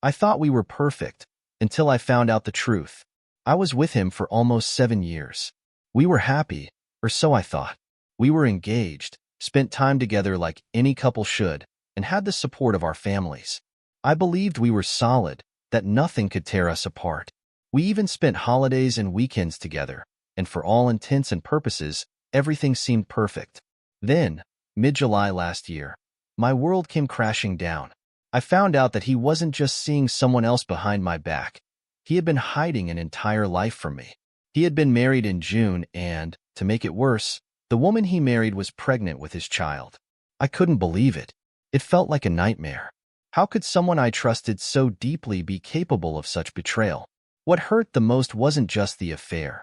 I thought we were perfect, until I found out the truth. I was with him for almost 7 years. We were happy, or so I thought. We were engaged, spent time together like any couple should, and had the support of our families. I believed we were solid, that nothing could tear us apart. We even spent holidays and weekends together, and for all intents and purposes, everything seemed perfect. Then, mid-July last year, my world came crashing down. I found out that he wasn't just seeing someone else behind my back. He had been hiding an entire life from me. He had been married in June and, to make it worse, the woman he married was pregnant with his child. I couldn't believe it. It felt like a nightmare. How could someone I trusted so deeply be capable of such betrayal? What hurt the most wasn't just the affair.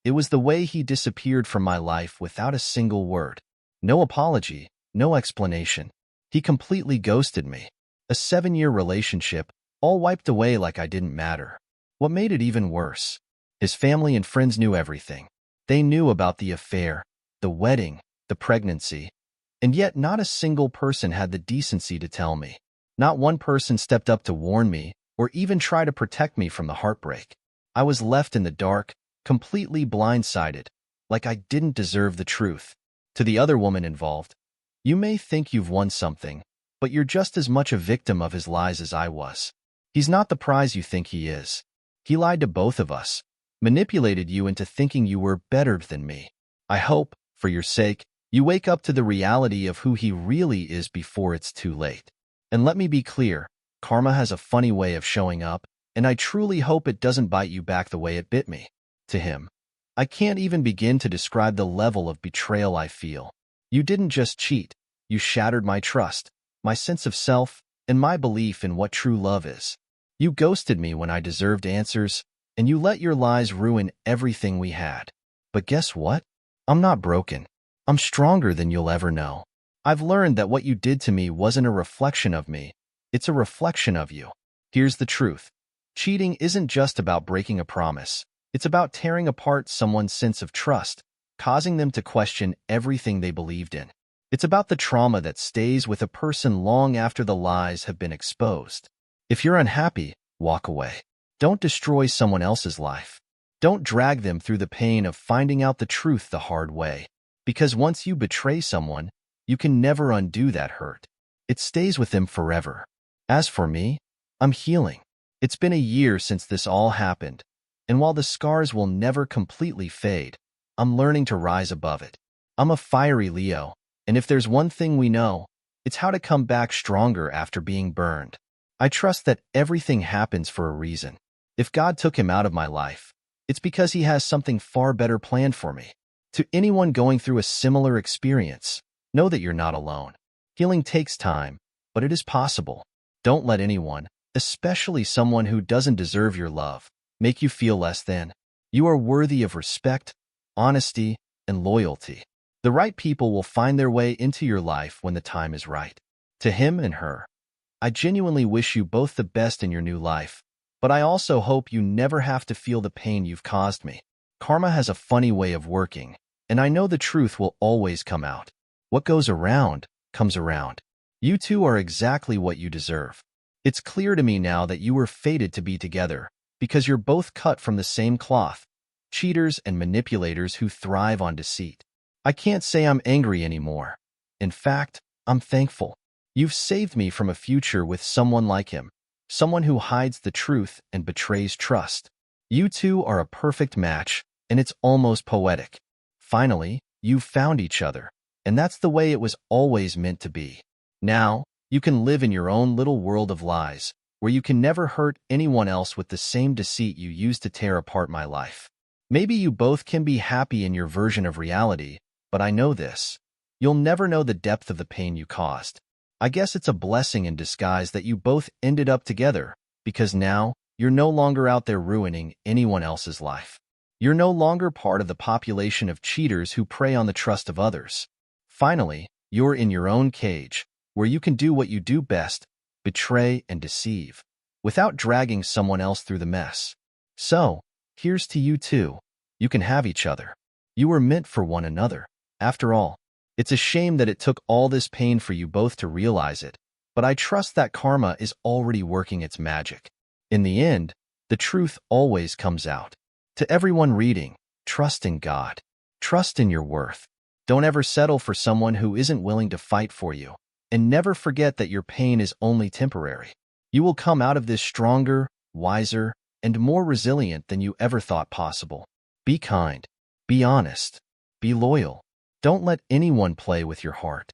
It was the way he disappeared from my life without a single word. No apology, no explanation. He completely ghosted me. A 7-year relationship, all wiped away like I didn't matter. What made it even worse? His family and friends knew everything. They knew about the affair, the wedding, the pregnancy, and yet not a single person had the decency to tell me. Not one person stepped up to warn me or even try to protect me from the heartbreak. I was left in the dark, completely blindsided, like I didn't deserve the truth. To the other woman involved, you may think you've won something, but you're just as much a victim of his lies as I was. He's not the prize you think he is. He lied to both of us, manipulated you into thinking you were better than me. I hope, for your sake, you wake up to the reality of who he really is before it's too late. And let me be clear, karma has a funny way of showing up, and I truly hope it doesn't bite you back the way it bit me. To him, I can't even begin to describe the level of betrayal I feel. You didn't just cheat, you shattered my trust, my sense of self, and my belief in what true love is. You ghosted me when I deserved answers, and you let your lies ruin everything we had. But guess what? I'm not broken. I'm stronger than you'll ever know. I've learned that what you did to me wasn't a reflection of me, it's a reflection of you. Here's the truth. Cheating isn't just about breaking a promise. It's about tearing apart someone's sense of trust, causing them to question everything they believed in. It's about the trauma that stays with a person long after the lies have been exposed. If you're unhappy, walk away. Don't destroy someone else's life. Don't drag them through the pain of finding out the truth the hard way. Because once you betray someone, you can never undo that hurt. It stays with them forever. As for me, I'm healing. It's been a year since this all happened, and while the scars will never completely fade, I'm learning to rise above it. I'm a fiery Leo, and if there's one thing we know, it's how to come back stronger after being burned. I trust that everything happens for a reason. If God took him out of my life, it's because he has something far better planned for me. To anyone going through a similar experience, know that you're not alone. Healing takes time, but it is possible. Don't let anyone, especially someone who doesn't deserve your love, make you feel less than. You are worthy of respect, honesty, and loyalty. The right people will find their way into your life when the time is right. To him and her, I genuinely wish you both the best in your new life, but I also hope you never have to feel the pain you've caused me. Karma has a funny way of working, and I know the truth will always come out. What goes around, comes around. You two are exactly what you deserve. It's clear to me now that you were fated to be together, because you're both cut from the same cloth, cheaters and manipulators who thrive on deceit. I can't say I'm angry anymore. In fact, I'm thankful. You've saved me from a future with someone like him, someone who hides the truth and betrays trust. You two are a perfect match, and it's almost poetic. Finally, you've found each other, and that's the way it was always meant to be. Now, you can live in your own little world of lies, where you can never hurt anyone else with the same deceit you used to tear apart my life. Maybe you both can be happy in your version of reality, but I know this. You'll never know the depth of the pain you caused. I guess it's a blessing in disguise that you both ended up together, because now, you're no longer out there ruining anyone else's life. You're no longer part of the population of cheaters who prey on the trust of others. Finally, you're in your own cage, where you can do what you do best, betray and deceive, without dragging someone else through the mess. So, here's to you two. You can have each other. You were meant for one another. After all, it's a shame that it took all this pain for you both to realize it, but I trust that karma is already working its magic. In the end, the truth always comes out. To everyone reading, trust in God. Trust in your worth. Don't ever settle for someone who isn't willing to fight for you. And never forget that your pain is only temporary. You will come out of this stronger, wiser, and more resilient than you ever thought possible. Be kind. Be honest. Be loyal. Don't let anyone play with your heart.